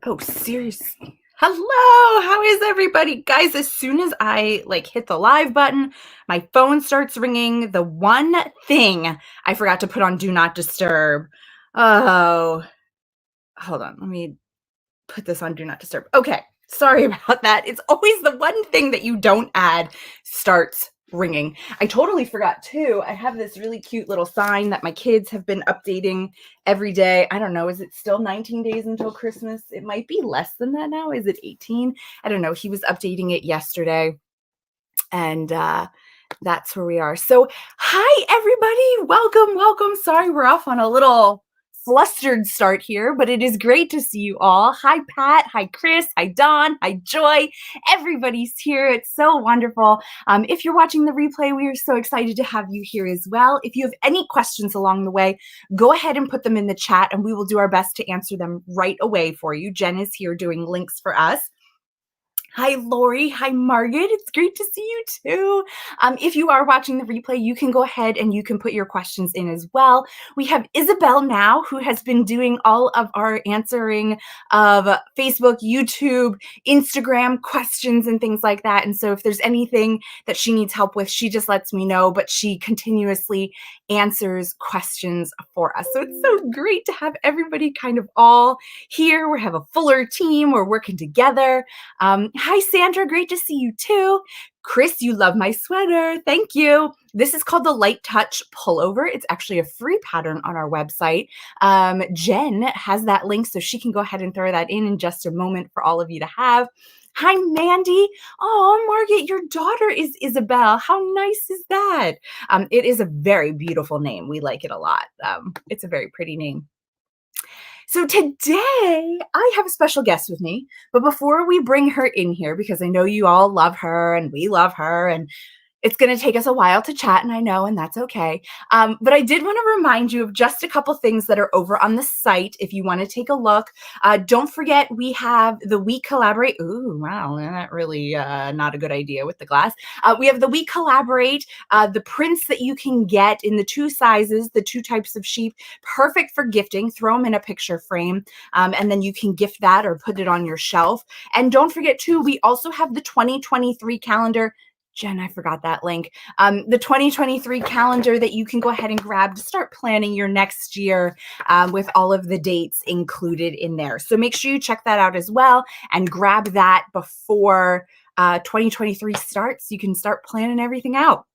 Oh, seriously. Hello, how is everybody? Guys, as soon as I hit the live button, my phone starts ringing. The one thing I forgot to put on Do Not Disturb. Oh, hold on. Let me put this on Do Not Disturb. Okay, sorry about that. It's always the one thing that you don't add starts ringing. I totally forgot too. I have this really cute little sign that my kids have been updating every day. I don't know. Is it still 19 days until Christmas? It might be less than that now. Is it 18? I don't know. He was updating it yesterday. And that's where we are. So, hi, everybody. Welcome. Sorry, we're off on a little flustered start here, but it is great to see you all. Hi, Pat. Hi, Chris. Hi, Dawn. Hi, Joy. Everybody's here. It's so wonderful. If you're watching the replay, we are so excited to have you here as well. If you have any questions along the way, go ahead and put them in the chat, and we will do our best to answer them right away for you. Jen is here doing links for us. Hi, Lori. Hi, Margaret. It's great to see you too. If you are watching the replay, you can go ahead and you can put your questions in as well. We have Isabel now, who has been doing all of our answering of Facebook, YouTube, Instagram questions and things like that. And so if there's anything that she needs help with, she just lets me know, but she continuously answers questions for us. So it's so great to have everybody kind of all here. We have a fuller team. We're working together. Hi, Sandra. Great to see you too. Chris, you love my sweater. Thank you. This is called the Light Touch Pullover. It's actually a free pattern on our website. Jen has that link, so she can go ahead and throw that in just a moment for all of you to have. Hi, Mandy. Oh, Margaret, your daughter is Isabel. How nice is that? It is a very beautiful name. We like it a lot. It's a very pretty name. So today I have a special guest with me, but before we bring her in here, because I know you all love her and we love her, and it's going to take us a while to chat, and I know, and that's okay. But I did want to remind you of just a couple things that are over on the site if you want to take a look. Don't forget, we have the We Collaborate. Ooh, wow, that really not a good idea with the glass. We have the We Collaborate, the prints that you can get in the two sizes, the two types of sheep, perfect for gifting. Throw them in a picture frame, and then you can gift that or put it on your shelf. And don't forget, too, we also have the 2023 calendar. Jen, I forgot that link. The 2023 calendar that you can go ahead and grab to start planning your next year with all of the dates included in there. So make sure you check that out as well and grab that before 2023 starts. You can start planning everything out.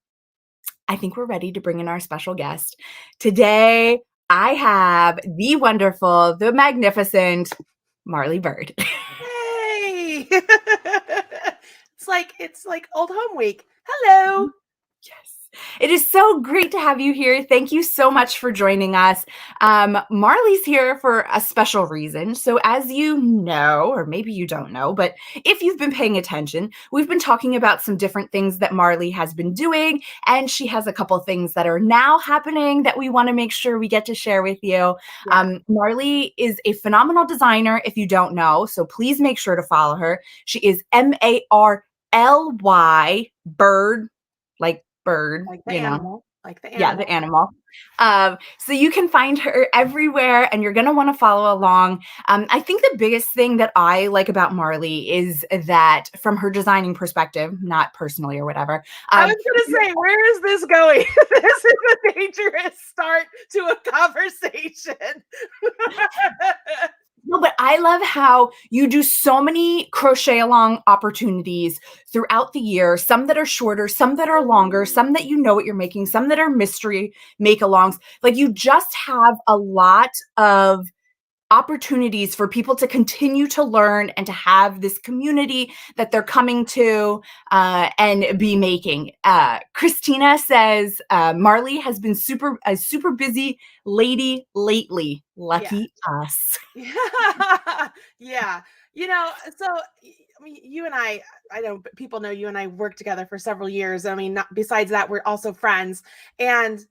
I think we're ready to bring in our special guest. Today, I have the wonderful, the magnificent Marley Bird. Yay! It's like old home week. Hello. Yes. It is so great to have you here. Thank you so much for joining us. Marley's here for a special reason. So as you know, or maybe you don't know, but if you've been paying attention, we've been talking about some different things that Marley has been doing, and she has a couple things that are now happening that we want to make sure we get to share with you. Yeah. Marley is a phenomenal designer if you don't know, so please make sure to follow her. She is Marly Bird, like bird, Like the animal. Like the animal. Yeah, the animal. So you can find her everywhere, and you're going to want to follow along. I think the biggest thing that I like about Marley is that from her designing perspective, not personally or whatever. I was going to say, where is this going? This is a dangerous start to a conversation. No, but I love how you do so many crochet along opportunities throughout the year, some that are shorter, some that are longer, some that you know what you're making, some that are mystery make-alongs. Like you just have a lot of opportunities for people to continue to learn and to have this community that they're coming to and be making. Christina says, Marley has been a super busy lady lately. Lucky us. Yeah. You know, so I mean, you and I know people know you and I worked together for several years. I mean, besides that, we're also friends. And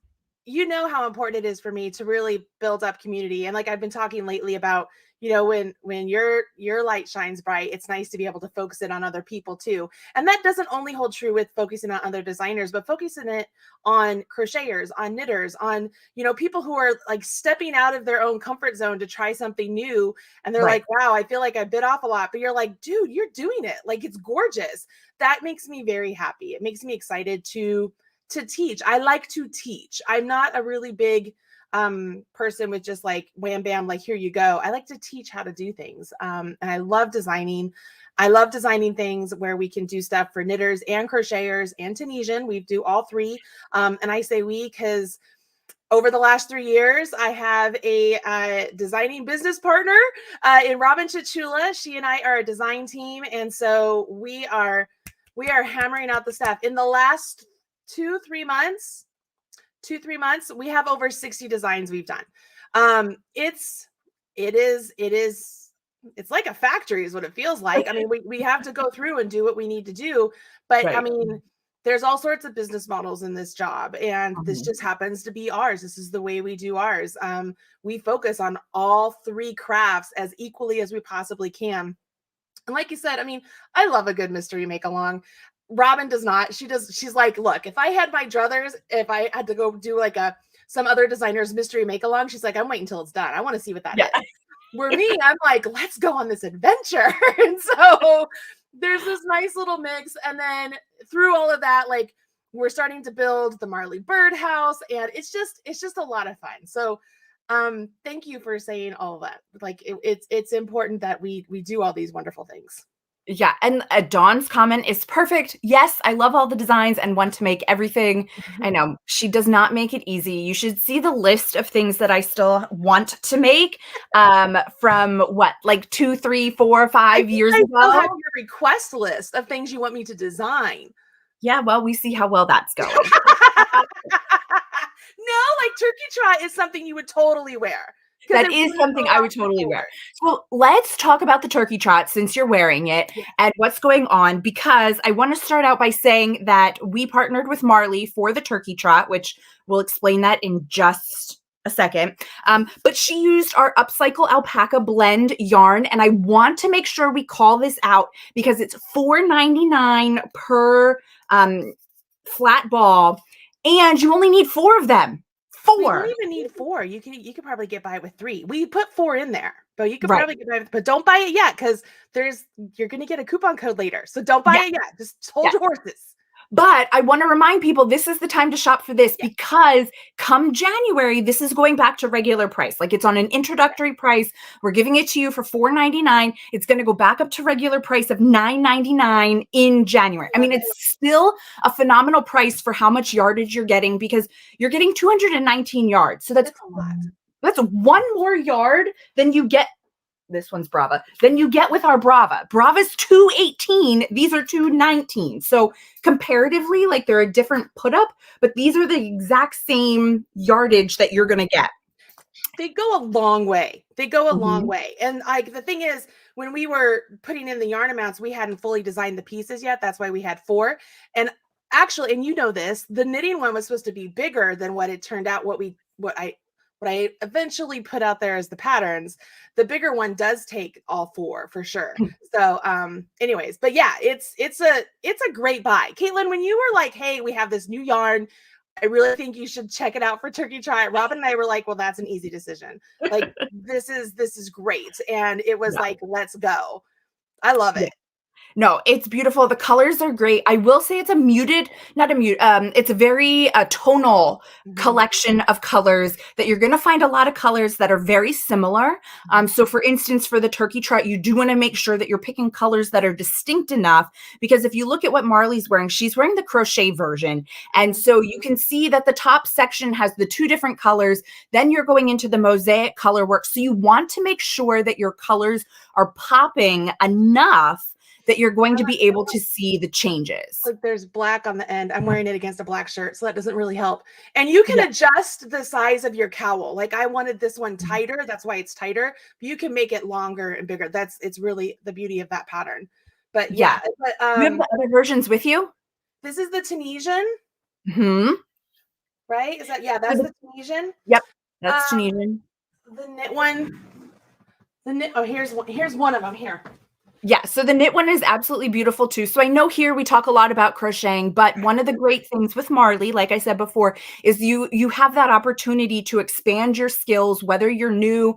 you know how important it is for me to really build up community. And like I've been talking lately about, when your light shines bright, it's nice to be able to focus it on other people too. And that doesn't only hold true with focusing on other designers, but focusing it on crocheters, on knitters, on, people who are like stepping out of their own comfort zone to try something new. And they're like, wow, I feel like I bit off a lot, but you're like, dude, you're doing it. Like, it's gorgeous. That makes me very happy. It makes me excited to teach. I like to teach. I'm not a really big person with just like wham bam, like here you go. I like to teach how to do things. And I love designing. I love designing things where we can do stuff for knitters and crocheters and Tunisian. We do all three. And I say we because over the last 3 years, I have a designing business partner in Robin Chichula. She and I are a design team. And so we are hammering out the stuff. In the last 2-3 months, we have over 60 designs we've done. It's like a factory is what it feels like. I mean, we have to go through and do what we need to do, but I mean, there's all sorts of business models in this job, and this just happens to be ours. This is the way we do ours. We focus on all three crafts as equally as we possibly can. And like you said, I mean, I love a good mystery make along. Robin does not. She's like, look, if I had my druthers, if I had to go do like some other designer's mystery make along, she's like, I'm waiting until it's done. I want to see what that is. Where me, I'm like, let's go on this adventure. And so there's this nice little mix. And then through all of that, like, we're starting to build the Marley birdhouse, and it's just a lot of fun. So thank you for saying all of that. Like, it's important that we do all these wonderful things. Yeah, and Dawn's comment is perfect. Yes, I love all the designs and want to make everything. I know she does not make it easy. You should see the list of things that I still want to make from what, like 2, 3, 4, 5 years ago. I still have your request list of things you want me to design. Yeah, well, we see how well that's going. No, like turkey trot is something you would totally wear. That is something I would totally wear. So let's talk about the turkey trot since you're wearing it and what's going on, because I want to start out by saying that we partnered with Marley for the turkey trot, which we'll explain that in just a second. But she used our upcycle alpaca blend yarn, and I want to make sure we call this out because it's $4.99 per flat ball, and you only need 4 of them. 4. We don't even need 4. You could probably get by with 3. We put 4 in there, but you could probably get by with, but don't buy it yet because you're going to get a coupon code later. So don't buy it yet. Just hold your horses. But I want to remind people this is the time to shop for this because come January, this is going back to regular price. Like, it's on an introductory price. We're giving it to you for $4.99. It's going to go back up to regular price of $9.99 in January. I mean, it's still a phenomenal price for how much yardage you're getting because you're getting 219 yards. So that's a lot. That's 1 more yard than you get. This one's Brava. Then you get with our Brava. Brava's 218. These are 219. So comparatively, like, they're a different put up, but these are the exact same yardage that you're going to get. They go a long way. Long way. And like, the thing is, when we were putting in the yarn amounts, we hadn't fully designed the pieces yet. That's why we had 4. And actually, and you know this, the knitting one was supposed to be bigger than what it turned out. What I eventually put out there as the patterns. The bigger one does take all 4 for sure. So anyways, but yeah, it's a great buy. Katelyn, when you were like, hey, we have this new yarn, I really think you should check it out for turkey trot. Robin and I were like, well, that's an easy decision. Like, this is great. And it was like, let's go. I love it. No, it's beautiful. The colors are great. I will say it's it's a very tonal collection of colors that you're going to find a lot of colors that are very similar. So for instance, for the turkey trot, you do want to make sure that you're picking colors that are distinct enough, because if you look at what Marley's wearing, she's wearing the crochet version. And so you can see that the top section has the 2 different colors. Then you're going into the mosaic color work. So you want to make sure that your colors are popping enough that you're going to be able to see the changes. Like, there's black on the end. I'm wearing it against a black shirt, so that doesn't really help. And you can adjust the size of your cowl. Like, I wanted this one tighter. That's why it's tighter. But you can make it longer and bigger. It's really the beauty of that pattern. But you have the other versions with you? This is the Tunisian. Right? Is that, that's the Tunisian? Yep. That's Tunisian. The knit one. The knit. Oh, here's one of them here. Yeah, so the knit one is absolutely beautiful too. So I know here we talk a lot about crocheting, but one of the great things with Marley, like I said before, is you have that opportunity to expand your skills. Whether you're new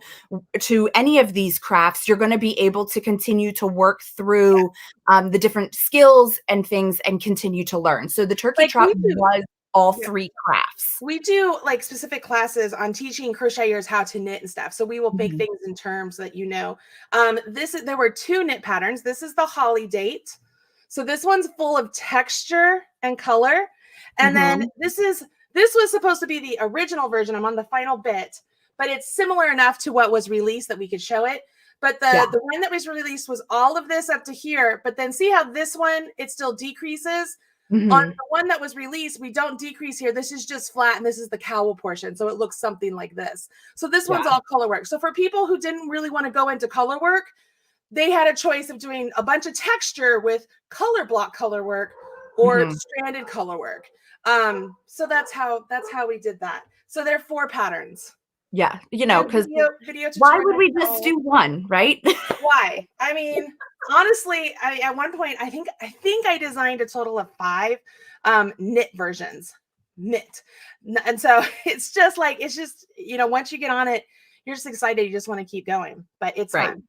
to any of these crafts, you're going to be able to continue to work through the different skills and things and continue to learn. So the turkey Like trot we do. was all Yeah. three crafts. We do like specific classes on teaching crocheters how to knit and stuff. So we will make Mhm. things in terms so that you know. There were two knit patterns. This is the holly date. So this one's full of texture and color. And then Mhm. this was supposed to be the original version. I'm on the final bit, but it's similar enough to what was released that we could show it. But Yeah. the one that was released was all of this up to here. But then see how this one it still decreases. On Mhm. the one that was released, we don't decrease here. This is just flat, and this is the cowl portion. So it looks something like this. So this Yeah. one's all color work. So for people who didn't really want to go into color work, they had a choice of doing a bunch of texture with color block color work or Mhm. stranded color work. So that's how we did that. So there are 4 patterns. Yeah, And because video why would tutorial. we just do one, right? Why? I mean, honestly, at one point, I think I designed a total of 5 knit versions. Knit. And so it's just, once you get on it, you're just excited. You just want to keep going, but it's Right. fun.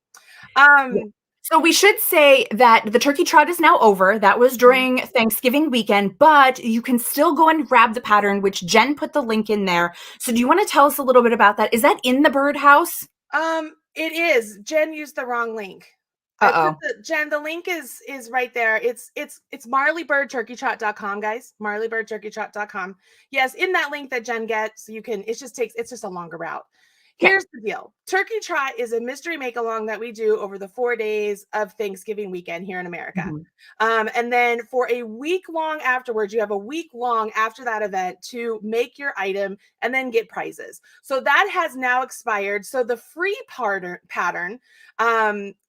Yeah. Um, So we should say that the turkey trot is now over. That was during Thanksgiving weekend, but you can still go and grab the pattern, which Jen put the link in there. So do you want to tell us a little bit about that? Is that in the birdhouse? it is. Jen used the wrong link. I put Uh-oh. the link is right there. It's marleybirdturkeytrot.com, guys. Marleybirdturkeytrot.com. Yes, in that link that Jen gets, you can it's just a longer route. Okay. Here's the deal. Turkey Trot is a mystery make along that we do over the 4 days of Thanksgiving weekend here in America. Mhm. And then for a week long afterwards, you have a week long after that event to make your item and then get prizes. So that has now expired. So the free pattern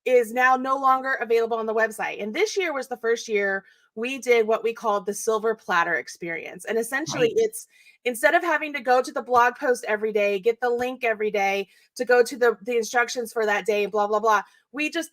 is now no longer available on the website. And this year was the first year we did what we called the silver platter experience. And essentially, Right. it's instead of having to go to the blog post every day, get the link every day to go to the instructions for that day, blah, blah, blah, we just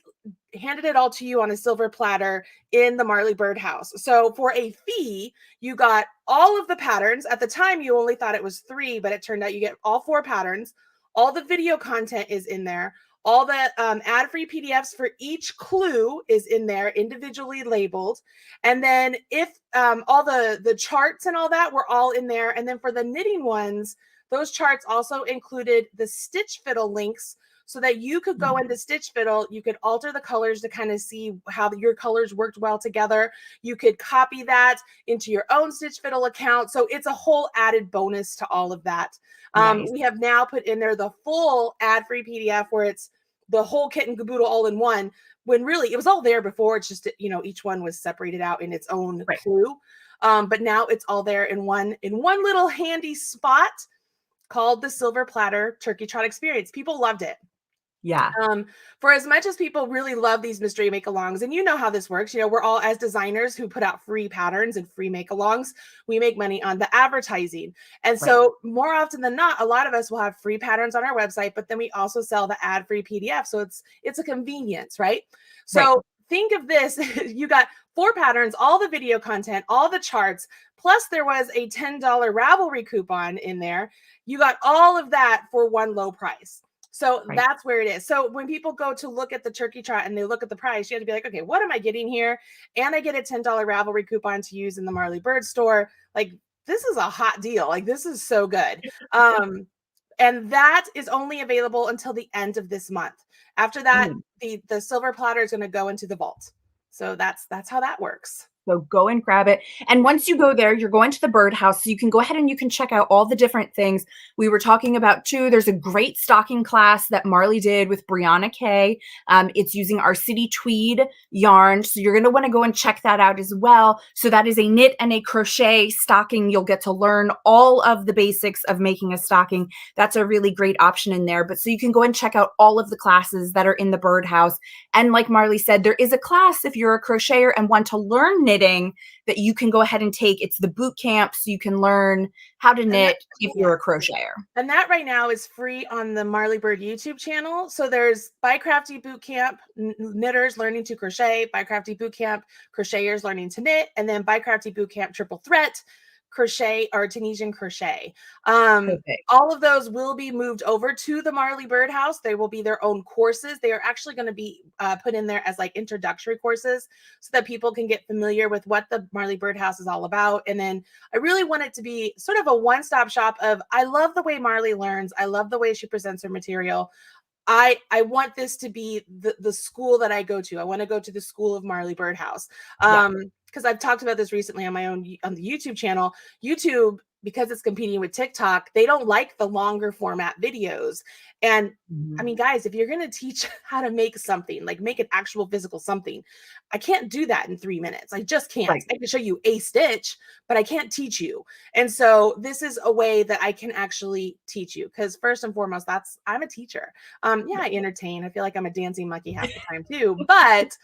handed it all to you on a silver platter in the Marley Bird house. So for a fee, you got all of the patterns. At the time, you only thought it was 3, but it turned out you get all 4 patterns. All the video content is in there. All the ad-free PDFs for each clue is in there, individually labeled. And then if all the charts and all that were all in there. And then for the knitting ones, those charts also included the stitch fiddle links so that you could go into stitch fiddle. You could alter the colors to kind of see how your colors worked well together. You could copy that into your own stitch fiddle account. So it's a whole added bonus to all of that. Nice. We have now put in there the full ad-free PDF where it's the whole kit and caboodle all in one, when really it was all there before. It's just, each one was separated out in its own Right. clue. But now it's all there in one little handy spot called the Silver Platter Turkey Trot Experience. People loved it. Yeah. For as much as people really love these mystery make-alongs, and you know how this works, we're all, as designers who put out free patterns and free make-alongs, we make money on the advertising. And Right. so more often than not, a lot of us will have free patterns on our website, but then we also sell the ad-free PDF. So it's a convenience, right? Right. So think of this, you got 4 patterns, all the video content, all the charts, plus there was a $10 Ravelry coupon in there. You got all of that for one low price. So Right. that's where it is. So when people go to look at the turkey trot and they look at the price, you have to be like, okay, what am I getting here? And I get a $10 Ravelry coupon to use in the Marley Bird store. Like, this is a hot deal. Like, this is so good. And that is only available until the end of this month. After that, the silver platter is going to go into the vault. So that's how that works. So go and grab it. And once you go there, you're going to the birdhouse. So you can go ahead and you can check out all the different things we were talking about too. There's a great stocking class that Marley did with Brianna Kay. It's using our City Tweed yarn. So you're going to want to go and check that out as well. So that is a knit and a crochet stocking. You'll get to learn all of the basics of making a stocking. That's a really great option in there. But so you can go and check out all of the classes that are in the birdhouse. And like Marley said, there is a class if you're a crocheter and want to learn knitting knitting that you can go ahead and take. It's the boot camp, so you can learn how to knit if you're a crocheter. And that right now is free on the Marley Bird YouTube channel. So there's By Crafty Bootcamp, knitters learning to crochet, By Crafty Bootcamp, crocheters learning to knit, and then By Crafty Bootcamp Triple Threat, crochet or Tunisian crochet. All of those will be moved over to the Marley Bird House. They will be their own courses. They are actually going to be put in there as like introductory courses so that people can get familiar with what the Marley Bird House is all about. And then I really want it to be sort of a one-stop shop of, I love the way Marley learns. I love the way she presents her material. I want this to be the school that I go to. I want to go to the school of Marley Bird House. Because I've talked about this recently on my own, on the YouTube channel. YouTube, because it's competing with TikTok, they don't like the longer format videos. And I mean, guys, if you're going to teach how to make something, like make an actual physical something, I can't do that in 3 minutes. I just can't. Right. I can show you a stitch, but I can't teach you. And so this is a way that I can actually teach you. Because first and foremost, I'm a teacher. Yeah, I entertain. I feel like I'm a dancing monkey half the time too. But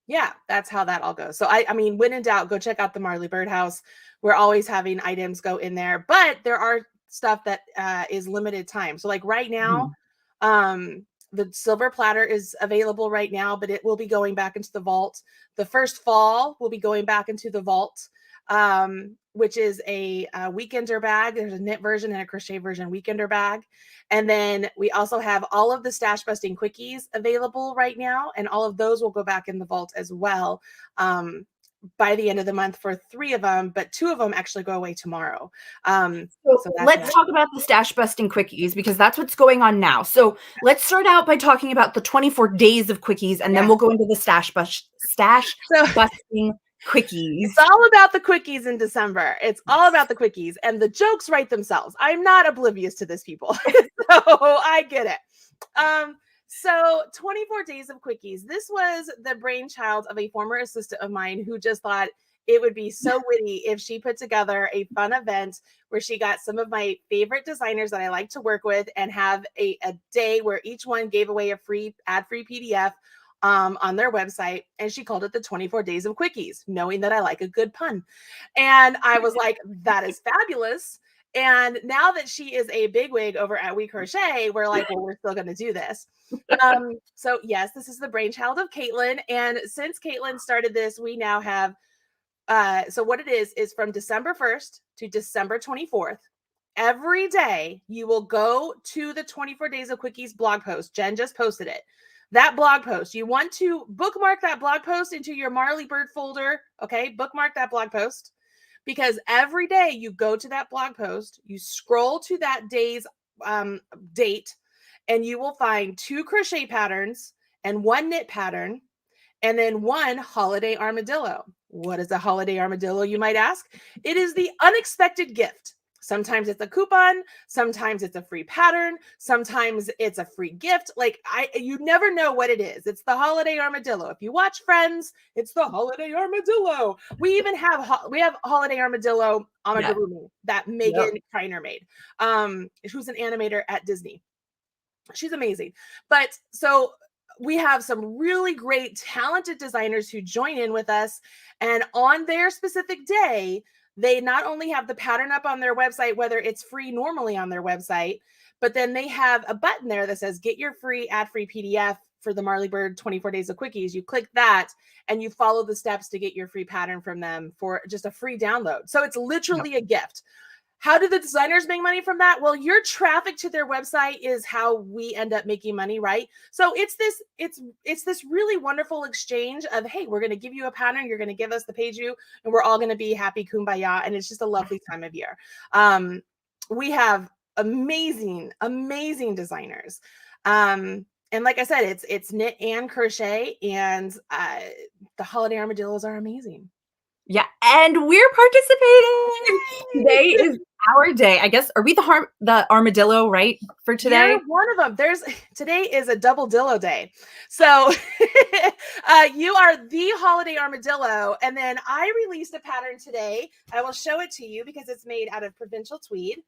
yeah, that's how that all goes. So I mean, when in doubt, go check out the Marley Bird House. We're always having items go in there, but there are stuff that is limited time. So like right now, the silver platter is available right now, but it will be going back into the vault. The first fall will be going back into the vault, which is a weekender bag. There's a knit version and a crochet version weekender bag. And then we also have all of the stash busting quickies available right now. And all of those will go back in the vault as well by the end of the month for 3 of them, but 2 of them actually go away tomorrow. So let's talk about the stash busting quickies because that's what's going on now. So let's start out by talking about the 24 days of quickies, and then we'll go into the stash busting quickies. It's all about the quickies in December. It's all about the quickies, and the jokes write themselves. I'm not oblivious to this, people. So I get it. So 24 days of quickies. This was the brainchild of a former assistant of mine who just thought it would be so witty if she put together a fun event where she got some of my favorite designers that I like to work with and have a day where each one gave away a free ad-free PDF on their website. And she called it the 24 days of quickies, knowing that I like a good pun. And I was like, that is fabulous. And now that she is a bigwig over at WeCrochet, we're like, well, we're still going to do this. So yes, this is the brainchild of Katelyn. And since Katelyn started this, we now have, so what it is from December 1st to December 24th, every day you will go to the 24 Days of Quickies blog post. Jen just posted it. That blog post, you want to bookmark that blog post into your Marley Bird folder. Okay, bookmark that blog post. Because every day you go to that blog post, you scroll to that day's date, and you will find 2 crochet patterns and 1 knit pattern, and then 1 holiday armadillo. What is a holiday armadillo, you might ask? It is the unexpected gift. Sometimes it's a coupon, sometimes it's a free pattern, sometimes it's a free gift. Like you never know what it is. It's the holiday armadillo. If you watch Friends, it's the holiday armadillo. We even have holiday armadillo amigurumi that Megan Kreiner made, who's an animator at Disney. She's amazing. But so we have some really great talented designers who join in with us, and on their specific day, they not only have the pattern up on their website, whether it's free normally on their website, but then they have a button there that says, get your free ad-free PDF for the Marley Bird 24 Days of Quickies. You click that and you follow the steps to get your free pattern from them for just a free download. So it's literally a gift. How do the designers make money from that? Well, your traffic to their website is how we end up making money, right? So it's this really wonderful exchange of, hey, we're going to give you a pattern, you're going to give us the page view, and we're all going to be happy kumbaya. And it's just a lovely time of year. We have amazing designers. And like I said, it's knit and crochet, and the holiday armadillos are amazing. Yeah, and we're participating. Today is our day. I guess, are we the armadillo, right, for today? You're one of them. Today is a double dillo day. So you are the holiday armadillo. And then I released a pattern today. I will show it to you because it's made out of provincial tweed.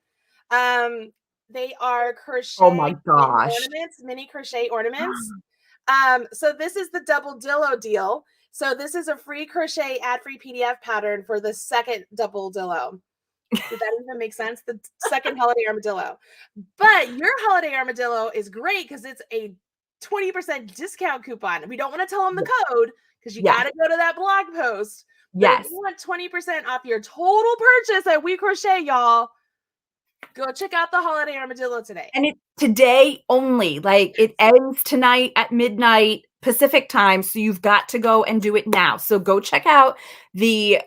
They are crochet ornaments, mini crochet ornaments. So this is the double dillo deal. So this is a free crochet ad-free PDF pattern for the second double dillo. Did that even make sense? The second holiday armadillo. But your holiday armadillo is great because it's a 20% discount coupon. We don't want to tell them the code because you got to go to that blog post. But if you want 20% off your total purchase at WeCrochet, y'all, go check out the holiday armadillo today. And it's today only. Like, it ends tonight at midnight Pacific time. So you've got to go and do it now. So go check out the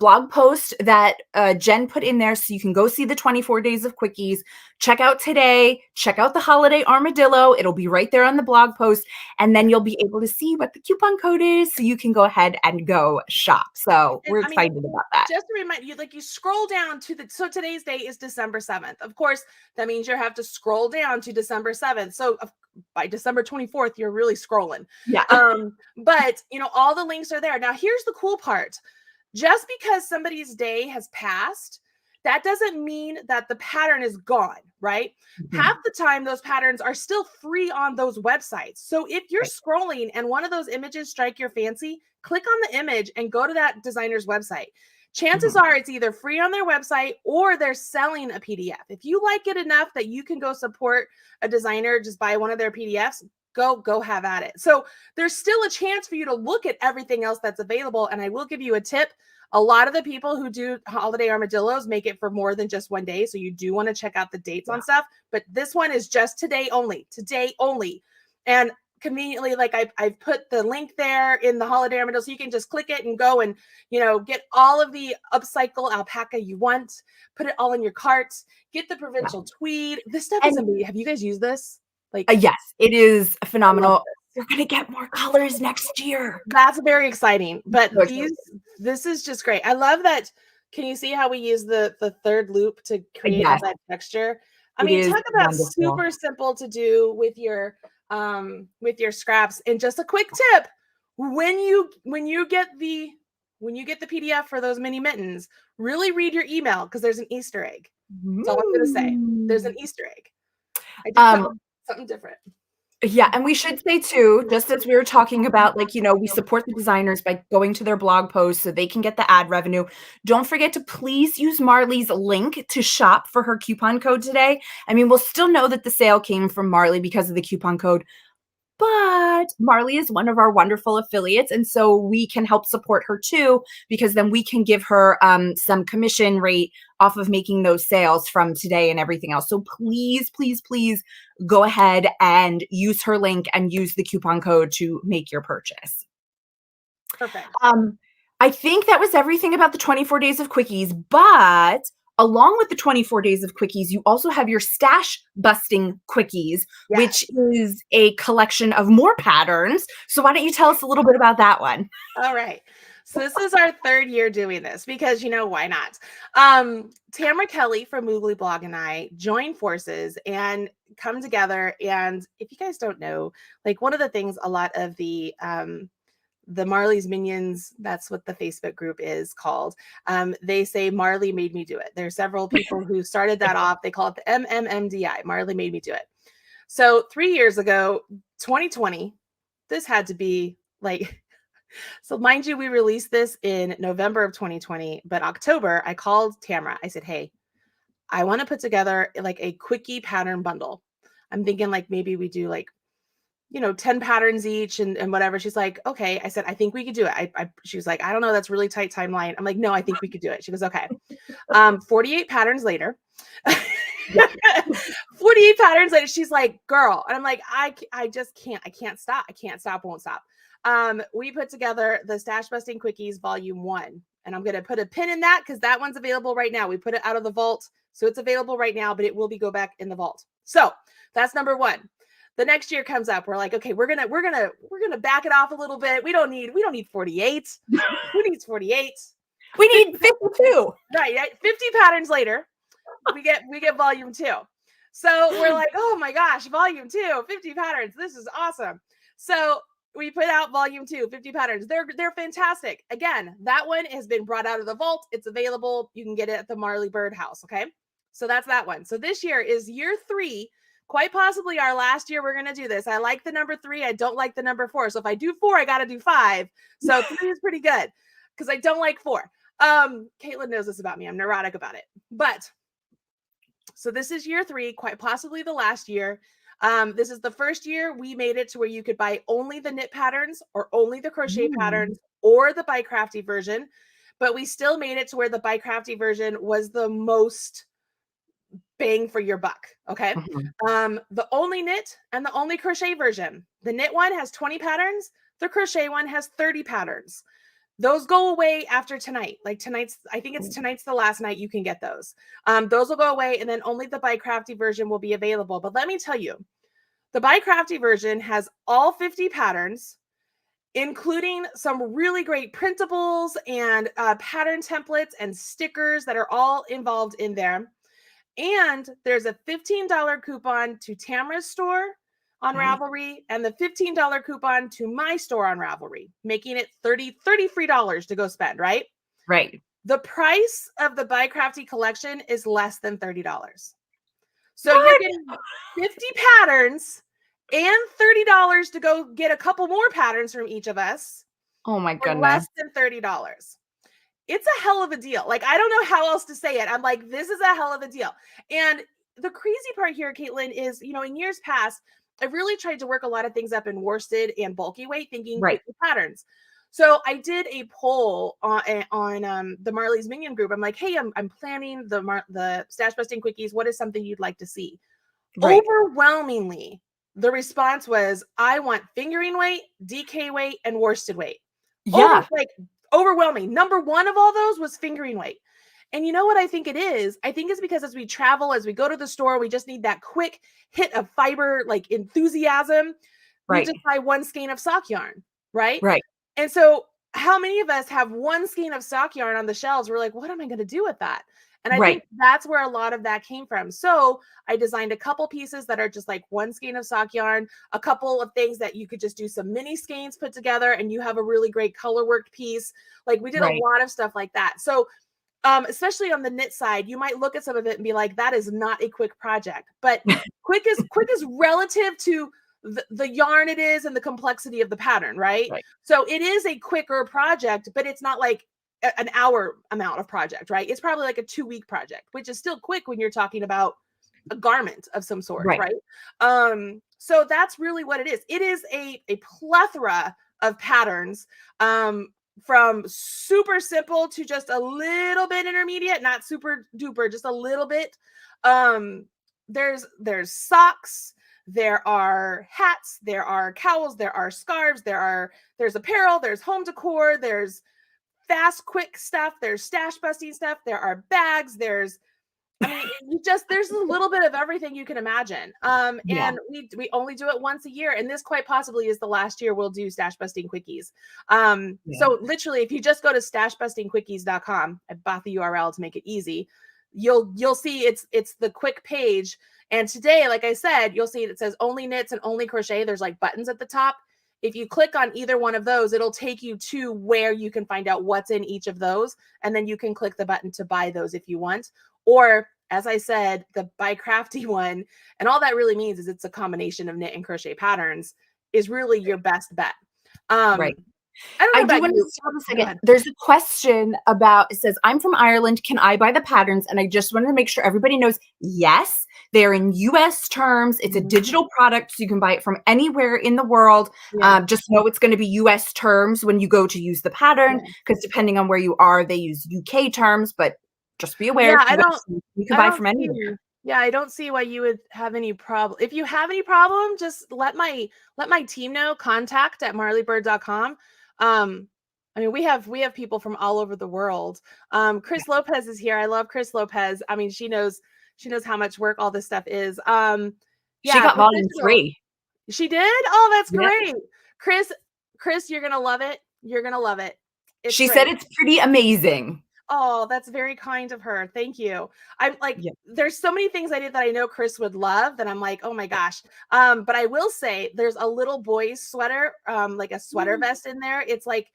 blog post that Jen put in there so you can go see the 24 Days of Quickies. Check out today. Check out the holiday armadillo. It'll be right there on the blog post. And then you'll be able to see what the coupon code is so you can go ahead and go shop. So we're excited about that. Just to remind you, like, you scroll down to so today's date is December 7th. Of course, that means you have to scroll down to December 7th. So by December 24th, you're really scrolling. Yeah. But all the links are there. Now, here's the cool part. Just because somebody's day has passed, that doesn't mean that the pattern is gone, right? Mm-hmm. Half the time, those patterns are still free on those websites. So if you're scrolling and one of those images strike your fancy, click on the image and go to that designer's website. Chances are it's either free on their website or they're selling a PDF. If you like it enough that you can go support a designer, just buy one of their PDFs, go have at it. So there's still a chance for you to look at everything else that's available. And I will give you a tip. A lot of the people who do holiday armadillos make it for more than just one day. So you do want to check out the dates on stuff. But this one is just today only. And conveniently, like I've put the link there in the holiday armadillo, so you can just click it and go and get all of the upcycle alpaca you want, put it all in your cart, get the provincial tweed. This stuff is amazing. Have you guys used this? Yes, it is phenomenal. We're gonna get more colors next year. That's very exciting. But this is just great. I love that. Can you see how we use the third loop to create all that texture? I mean, talk about super simple to do with your scraps. And just a quick tip: when you get the PDF for those mini mittens, really read your email because there's an Easter egg. That's all I'm gonna say. There's an Easter egg. I did something different. Yeah, and we should say too, just as we were talking about, we support the designers by going to their blog posts so they can get the ad revenue. Don't forget to please use Marley's link to shop for her coupon code today. I mean, we'll still know that the sale came from Marley because of the coupon code, but Marley is one of our wonderful affiliates, and so we can help support her too, because then we can give her some commission rate off of making those sales from today and everything else. So please, please, please go ahead and use her link and use the coupon code to make your purchase. Perfect. I think that was everything about the 24 Days of Quickies, but along with the 24 Days of Quickies, you also have your Stash Busting Quickies, which is a collection of more patterns. So why don't you tell us a little bit about that one? All right. So this is our third year doing this because, why not? Tamara Kelly from Moogly Blog and I joined forces and come together. And if you guys don't know, one of the things a lot of the Marley's Minions, that's what the Facebook group is called. They say Marley made me do it. There are several people who started that off. They call it the MMMDI. Marley made me do it. So 3 years ago, 2020, this had to be so mind you, we released this in November of 2020, but October, I called Tamara. I said, hey, I want to put together a quickie pattern bundle. I'm thinking maybe we do 10 patterns each and whatever. She's like, okay. I said, I think we could do it. She was like, I don't know. That's really tight timeline. I'm like, no, I think we could do it. She goes, okay. 48 patterns later, 48 patterns later, she's like, girl. And I'm like, I just can't. I can't stop. I can't stop. Won't stop. We put together the Stash Busting Quickies Volume 1. And I'm going to put a pin in that because that one's available right now. We put it out of the vault. So it's available right now, but it will go back in the vault. So that's number one. The next year comes up. We're like, okay, we're gonna back it off a little bit. We don't need 48. Who needs 48? We need 52. Right. 50 patterns later, we get Volume 2. So we're like, oh my gosh, Volume 2, 50 patterns. This is awesome. So we put out Volume 2, 50 patterns. They're fantastic. Again, that one has been brought out of the vault. It's available. You can get it at the Marley Bird House. Okay. So that's that one. So this year is year 3 quite possibly our last year we're going to do this. I like the number 3. I don't like the number 4. So if I do 4, I got to do 5. So 3 is pretty good because I don't like 4. Katelyn knows this about me. I'm neurotic about it. But so this is year 3, quite possibly the last year. This is the first year we made it to where you could buy only the knit patterns or only the crochet patterns or the By Crafty version. But we still made it to where the By Crafty version was the most bang for your buck. Okay. The only knit and the only crochet version. The knit one has 20 patterns. The crochet one has 30 patterns. Those go away after tonight. Like I think it's tonight's the last night you can get those. Those will go away, and then only the By Crafty version will be available. But let me tell you, the By Crafty version has all 50 patterns, including some really great printables and pattern templates and stickers that are all involved in there. And there's a $15 coupon to Tamara's store on Ravelry and the $15 coupon to my store on Ravelry, making it $30 free dollars to go spend, right? Right. The price of the By Crafty collection is less than $30. So you're getting 50 patterns and $30 to go get a couple more patterns from each of us. Oh my goodness. Less than $30. It's a hell of a deal. Like, I don't know how else to say it. I'm like, this is a hell of a deal. And the crazy part here, Katelyn, is, in years past, I've really tried to work a lot of things up in worsted and bulky weight, thinking patterns. So I did a poll on the Marley's Minion group. I'm like, hey, I'm planning the Stash Busting Quickies. What is something you'd like to see? Right. Overwhelmingly, the response was, I want fingering weight, DK weight, and worsted weight. Yeah. Overwhelming. Number 1 of all those was fingering weight. And you know what I think it is? I think it's because as we travel, as we go to the store, we just need that quick hit of fiber, like enthusiasm. Right. We just buy 1 skein of sock yarn, right? Right. And so how many of us have 1 skein of sock yarn on the shelves? We're like, what am I going to do with that? And I think that's where a lot of that came from. So I designed a couple pieces that are just like 1 skein of sock yarn, a couple of things that you could just do some mini skeins put together and you have a really great color worked piece. Like we did a lot of stuff like that. So especially on the knit side, you might look at some of it and be like, that is not a quick project, but quick is relative to the yarn it is and the complexity of the pattern, right? So it is a quicker project, but it's not like an hour amount of project, right? It's probably like a 2-week project, which is still quick when you're talking about a garment of some sort, right? So that's really what it is. It is a plethora of patterns, from super simple to just a little bit intermediate, not super duper, just a little bit. There's socks, there are hats, there are cowls, there are scarves, there's apparel, there's home decor, there's fast, quick stuff, there's stash busting stuff, there are bags, there's a little bit of everything you can imagine. And we only do it once a year, and this quite possibly is the last year we'll do Stash Busting Quickies. So literally, if you just go to stashbustingquickies.com, I bought the URL to make it easy. You'll see it's the quick page. And today, like I said, you'll see it says only knits and only crochet. There's like buttons at the top. If you click on either one of those, it'll take you to where you can find out what's in each of those. And then you can click the button to buy those if you want. Or, as I said, the By Crafty one, and all that really means is it's a combination of knit and crochet patterns, is really your best bet. I do want to stop a second. There's a question about, it says, I'm from Ireland. Can I buy the patterns? And I just wanted to make sure everybody knows, yes, they're in US terms. It's a digital product, so you can buy it from anywhere in the world. Just know it's going to be US terms when you go to use the pattern, because depending on where you are, they use UK terms, but just be aware. You can buy from anywhere. I don't see why you would have any problem. If you have any problem, just let my team know, contact@marleybird.com. We have people from all over the world. Chris Lopez is here. I love Chris Lopez. She knows how much work all this stuff is. She got volume 3. She did? Oh, that's great. Chris, you're going to love it. You're going to love it. She said it's pretty amazing. Oh, that's very kind of her. Thank you. I'm like, there's so many things I did that I know Chris would love that I'm like, oh my gosh. But I will say there's a little boy's sweater, like a sweater vest in there. It's like,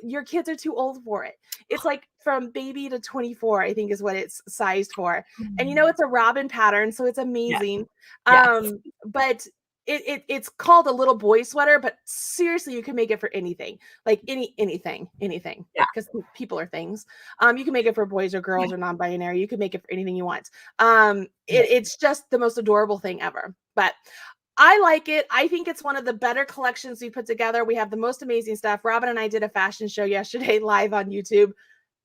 your kids are too old for it. It's like from baby to 24, I think is what it's sized for. And it's a robin pattern, so it's amazing. Yes. But it's called a little boy sweater, but seriously, you can make it for anything, like anything, Yeah. because people are things. You can make it for boys or girls or non-binary. You can make it for anything you want. It's just the most adorable thing ever. But I like it. I think it's one of the better collections we put together. We have the most amazing stuff. Robin and I did a fashion show yesterday live on YouTube.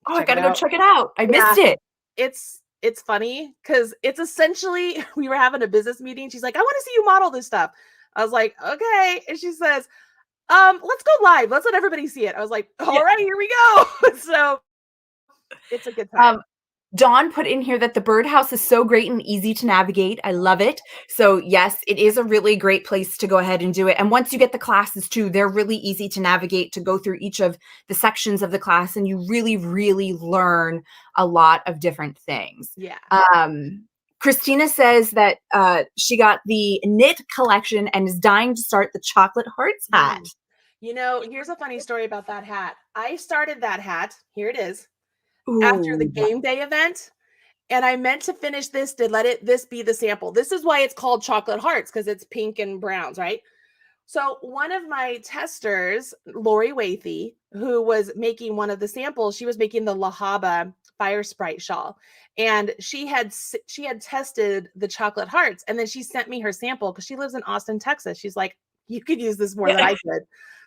Oh, I gotta go check it out. I missed it. It's funny because it's essentially, we were having a business meeting. She's like, I want to see you model this stuff. I was like, okay. And she says, let's go live. Let's let everybody see it. I was like, all right, here we go. So it's a good time. Dawn put in here that the birdhouse is so great and easy to navigate. I love it. So yes, it is a really great place to go ahead and do it. And once you get the classes too, they're really easy to navigate, to go through each of the sections of the class, and you really, really learn a lot of different things. Yeah. Christina says that she got the knit collection and is dying to start the chocolate hearts hat. Here's a funny story about that hat. I started that hat. Here it is. Ooh. After the game day event, and I meant to finish this to let this be the sample. This is why it's called chocolate hearts, because it's pink and browns, right? So one of my testers, Lori Wathy, who was making one of the samples, she was making the La Habra Fire Sprite shawl, and she had tested the chocolate hearts, and then she sent me her sample because she lives in Austin, Texas. She's like, you could use this more than I could.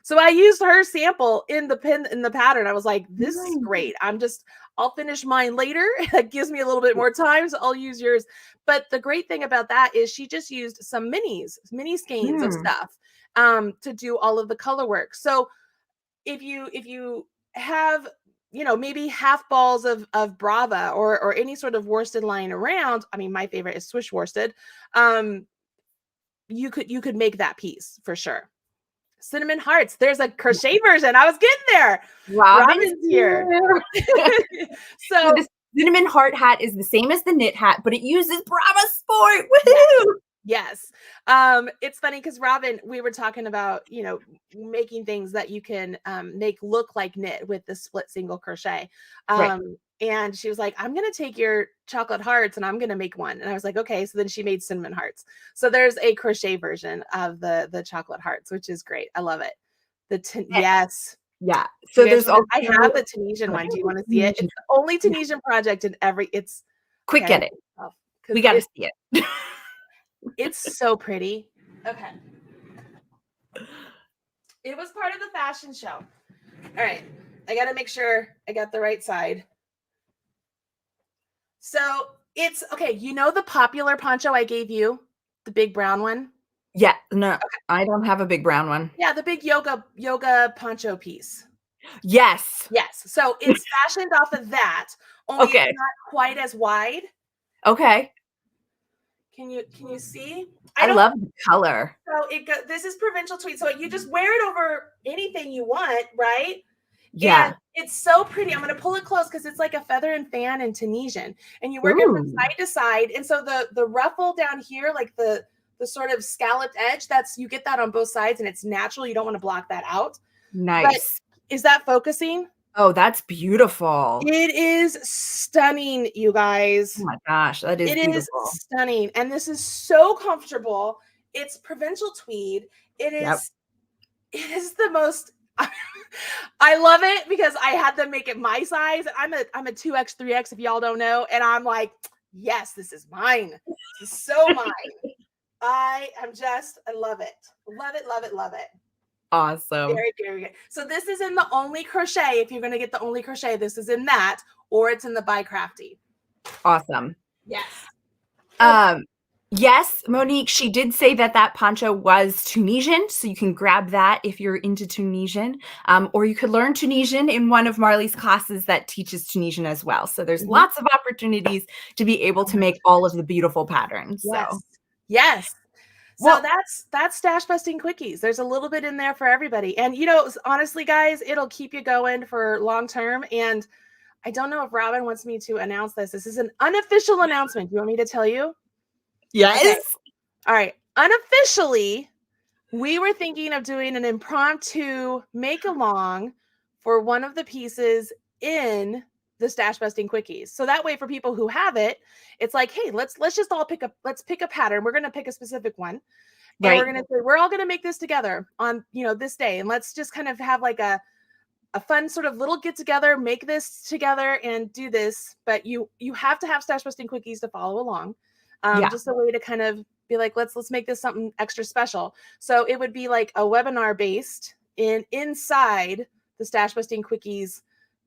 So I used her sample in the pattern. I was like, this is great. I'll finish mine later. That gives me a little bit more time, so I'll use yours. But the great thing about that is she just used some mini skeins of stuff to do all of the color work. So if you have, maybe half balls of Brava or any sort of worsted lying around, I mean, my favorite is Swish worsted. You could make that piece for sure. Cinnamon hearts. There's a crochet version. I was getting there. Robin's here. So the cinnamon heart hat is the same as the knit hat, but it uses Brava Sport. Woohoo! Yes. It's funny because Robin, we were talking about, making things that you can make look like knit with the split single crochet. Right. And she was like, I'm going to take your chocolate hearts and I'm going to make one. And I was like, okay. So then she made cinnamon hearts. So there's a crochet version of the chocolate hearts, which is great. I love it. Yes. Yeah. So there's also, I have the Tunisian one. Do you want to see it? It's the only Tunisian project in it's quick, get it. We got to see it. It's so pretty. Okay. It was part of the fashion show. All right. I got to make sure I got the right side. So it's okay. The popular poncho I gave you, the big brown one? Yeah. No, okay. I don't have a big brown one. Yeah. The big yoga poncho piece. Yes. So it's fashioned off of that. Only it's not quite as wide. Okay. Can you see? I love the color. So this is provincial tweed. So you just wear it over anything you want, right? Yeah. And it's so pretty. I'm going to pull it close because it's like a feather and fan in Tunisian. And you work it from side to side. And so the ruffle down here, like the sort of scalloped edge, you get that on both sides and it's natural. You don't want to block that out. Nice. But is that focusing? Oh, that's beautiful. It is stunning, you guys. Oh my gosh, that is beautiful. It is stunning. And this is so comfortable. It's provincial tweed. It is the most, I love it because I had them make it my size. I'm a 2X, 3X if y'all don't know. And I'm like, yes, this is mine. This is so mine. I love it. Love it, love it, love it. Awesome. Very, very good. So this is in the Only Crochet. If you're going to get the Only Crochet, this is in that, or it's in the By Crafty. Awesome. Yes. Yes, Monique, she did say that poncho was Tunisian, so you can grab that if you're into Tunisian, or you could learn Tunisian in one of Marley's classes that teaches Tunisian as well. So there's lots of opportunities to be able to make all of the beautiful patterns. Yes. So. Yes. So that's Stash Busting Quickies. There's a little bit in there for everybody. And, honestly, guys, it'll keep you going for long term. And I don't know if Robin wants me to announce this. This is an unofficial announcement. Do you want me to tell you? Yes. Okay. All right. Unofficially, we were thinking of doing an impromptu make-along for one of the pieces in the Stash Busting Quickies. So that way for people who have it, it's like, hey, let's just all pick a pattern. We're going to pick a specific one. And we're going to say, we're all going to make this together on, this day. And let's just kind of have like a fun sort of little get together, make this together and do this. But you have to have Stash Busting Quickies to follow along. Just a way to kind of be like, let's make this something extra special. So it would be like a webinar based inside the Stash Busting Quickies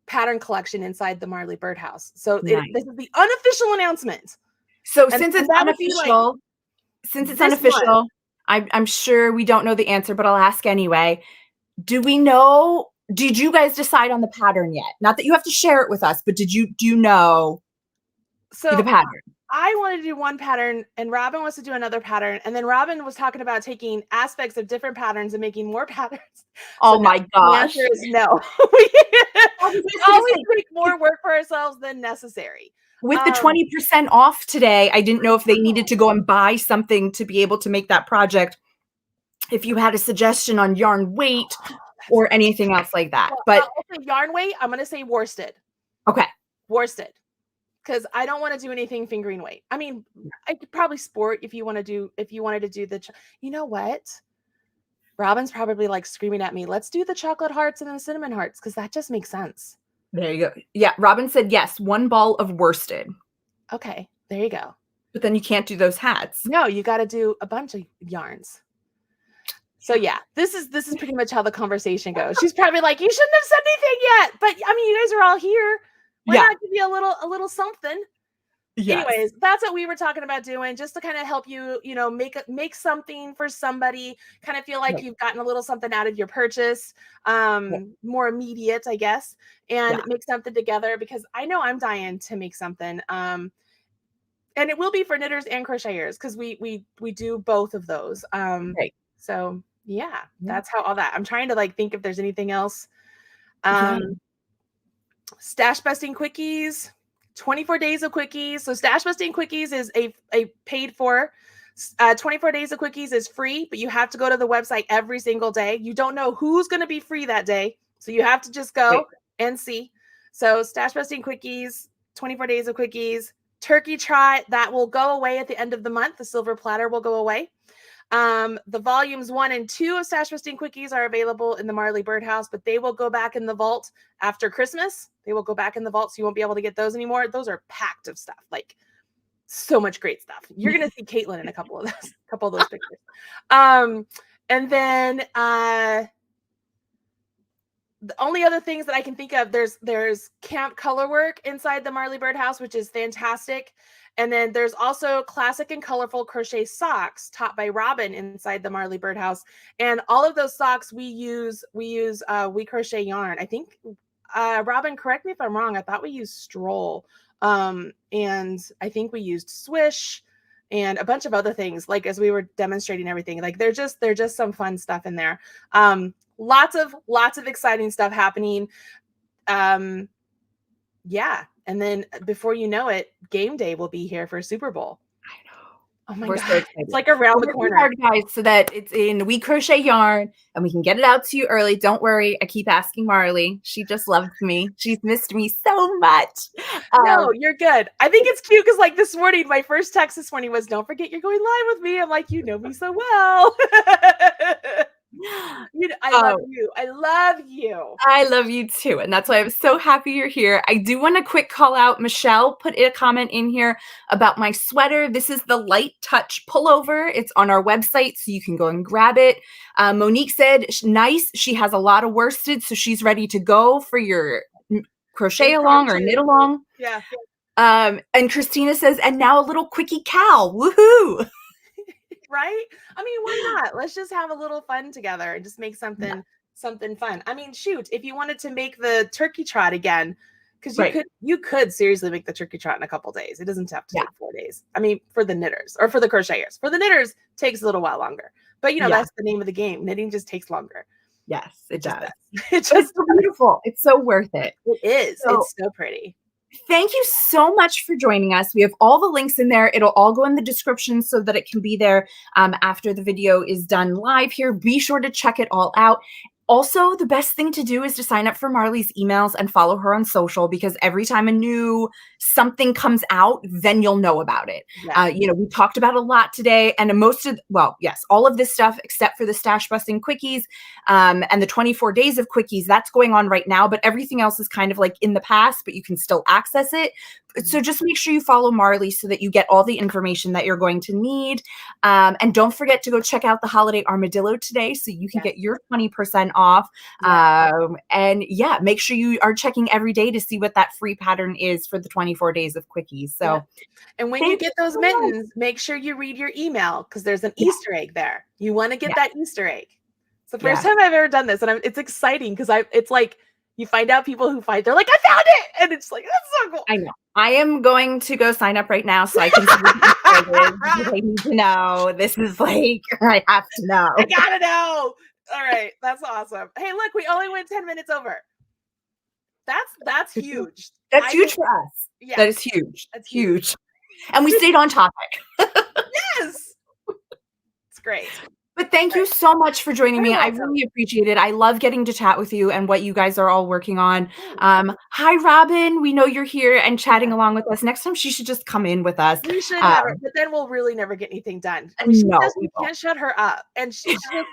pattern collection inside the Marley Birdhouse. So this is the unofficial announcement. So since it's unofficial, I'm sure we don't know the answer, but I'll ask anyway. Did you guys decide on the pattern yet? Not that you have to share it with us, but do you know the pattern? I wanted to do one pattern and Robin wants to do another pattern. And then Robin was talking about taking aspects of different patterns and making more patterns. Oh my gosh. The answer is no. We always make more work for ourselves than necessary. With the 20% off today, I didn't know if they needed to go and buy something to be able to make that project. If you had a suggestion on yarn weight or anything else like that. But I'll say yarn weight, I'm going to say worsted. Okay. Worsted. Because I don't want to do anything fingering weight. I mean, I could probably sport if you wanted to do the, you know what? Robin's probably like screaming at me, let's do the chocolate hearts and the cinnamon hearts. Because that just makes sense. There you go. Yeah. Robin said, yes, 1 ball of worsted. Okay. There you go. But then you can't do those hats. No, you got to do a bunch of yarns. So yeah, this is pretty much how the conversation goes. She's probably like, you shouldn't have said anything yet. But I mean, you guys are all here. Why not give you a little something? Yes. Anyways, that's what we were talking about doing, just to kind of help you, make something for somebody, kind of feel like you've gotten a little something out of your purchase, more immediate, I guess, and make something together, because I know I'm dying to make something. And it will be for knitters and crocheters, because we do both of those. So yeah, that's how all that. I'm trying to like think if there's anything else. Stash Busting Quickies, 24 Days of Quickies. So Stash Busting Quickies is a paid for. 24 Days of Quickies is free, but you have to go to the website every single day. You don't know who's going to be free that day, so you have to just go and see. So Stash Busting Quickies, 24 Days of Quickies, Turkey Trot, that will go away at the end of the month. The silver platter will go away. The volumes 1 and 2 of Stash Busting Quickies are available in the Marley Birdhouse, but they will go back in the vault after Christmas. They will go back in the vault, so you won't be able to get those anymore. Those are packed of stuff, like so much great stuff. You're gonna see Katelyn in a couple of those pictures. And then the only other things that I can think of, there's camp color work inside the Marley Birdhouse, which is fantastic. And then there's also classic and colorful crochet socks taught by Robin inside the Marley Birdhouse. And all of those socks we use WeCrochet yarn. I think, Robin, correct me if I'm wrong, I thought we used Stroll. And I think we used Swish and a bunch of other things, like as we were demonstrating everything. Like they're just some fun stuff in there. Lots of exciting stuff happening. Yeah. And then before you know it, game day will be here for Super Bowl. I know. Oh my God. So it's like around the corner. Hard, guys, so that it's in WeCrochet yarn and we can get it out to you early. Don't worry. I keep asking Marley. She just loves me. She's missed me so much. No, you're good. I think it's cute because like this morning, my first text this morning was, don't forget you're going live with me. I'm like, you know me so well. I love you. I love you. I love you too. And that's why I'm so happy you're here. I do want a quick call out. Michelle put a comment in here about my sweater. This is the Light Touch pullover. It's on our website, so you can go and grab it. Monique said, nice. She has a lot of worsted, so she's ready to go for your crochet along or knit along. Yeah. And Christina says, and now a little quickie cow. Woohoo. Right? I mean, why not? Let's just have a little fun together and just make something fun. I mean, shoot, if you wanted to make the turkey trot again, because you could seriously make the turkey trot in a couple days. It doesn't have to take 4 days. I mean, for the knitters or for the crocheters. For the knitters, takes a little while longer. But that's the name of the game. Knitting just takes longer. Yes, it does. It's just so beautiful. It's so worth it. It is. It's so pretty. Thank you so much for joining us. We have all the links in there. It'll all go in the description so that it can be there after the video is done live here. Be sure to check it all out. Also, the best thing to do is to sign up for Marley's emails and follow her on social, because every time a new something comes out, then you'll know about it. Yes. We talked about a lot today, and all of this stuff except for the stash busting quickies and the 24 days of quickies, that's going on right now, but everything else is kind of like in the past, but you can still access it. So just make sure you follow Marley so that you get all the information that you're going to need. And don't forget to go check out the Holiday Armadillo today so you can get your 20% off. And make sure you are checking every day to see what that free pattern is for the 24 days of quickies. So, and when you get those mittens, make sure you read your email, because there's an Easter egg there. You want to get that Easter egg. It's the first time I've ever done this, and it's exciting because it's like you find out people who they're like, I found it, and it's like, that's so cool. I know. I am going to go sign up right now so I can see what I need to know. This is like, I have to know. I gotta know. All right, that's awesome. Hey, look, we only went 10 minutes over. That's huge. That's huge for us. Yeah, that is huge. That's huge. And we stayed on topic. Yes. It's great. But thank you so much for joining me. I really appreciate it. I love getting to chat with you and what you guys are all working on. Hi, Robin. We know you're here and chatting along with us. Next time, she should just come in with us. We should have her, but then we'll really never get anything done. We can't shut her up. And she's just,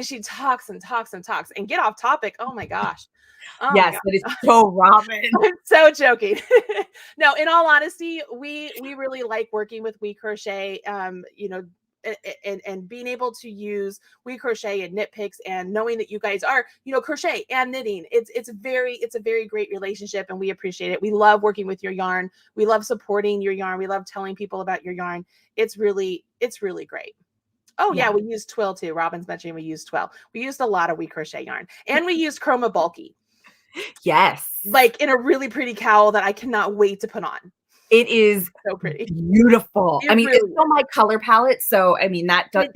she talks and talks and talks and get off topic. Oh my gosh. Oh yes, that is so Robin. I'm so joking. No, in all honesty, we really like working with WeCrochet. And being able to use WeCrochet and knit picks, and knowing that you guys are, crochet and knitting, it's a very great relationship, and we appreciate it. We love working with your yarn. We love supporting your yarn. We love telling people about your yarn. It's really great. Oh yeah, we used twill too. Robin's mentioning we used twill. We used a lot of WeCrochet yarn, and we used Chroma Bulky. Yes, like in a really pretty cowl that I cannot wait to put on. It is so pretty, beautiful. Really it's still my color palette, so that does,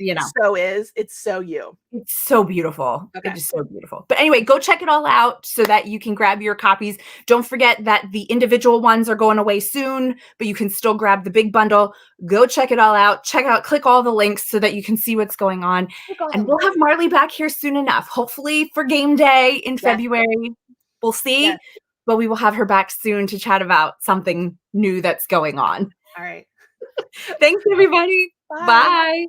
it's so you. It's so beautiful. Okay. It is so beautiful. But anyway, go check it all out so that you can grab your copies. Don't forget that the individual ones are going away soon, but you can still grab the big bundle. Go check it all out. Click all the links so that you can see what's going on. And we'll have Marley back here soon enough. Hopefully for game day in February. We'll see. Yes. But we will have her back soon to chat about something new that's going on. All right. Thanks, everybody. Bye. Bye.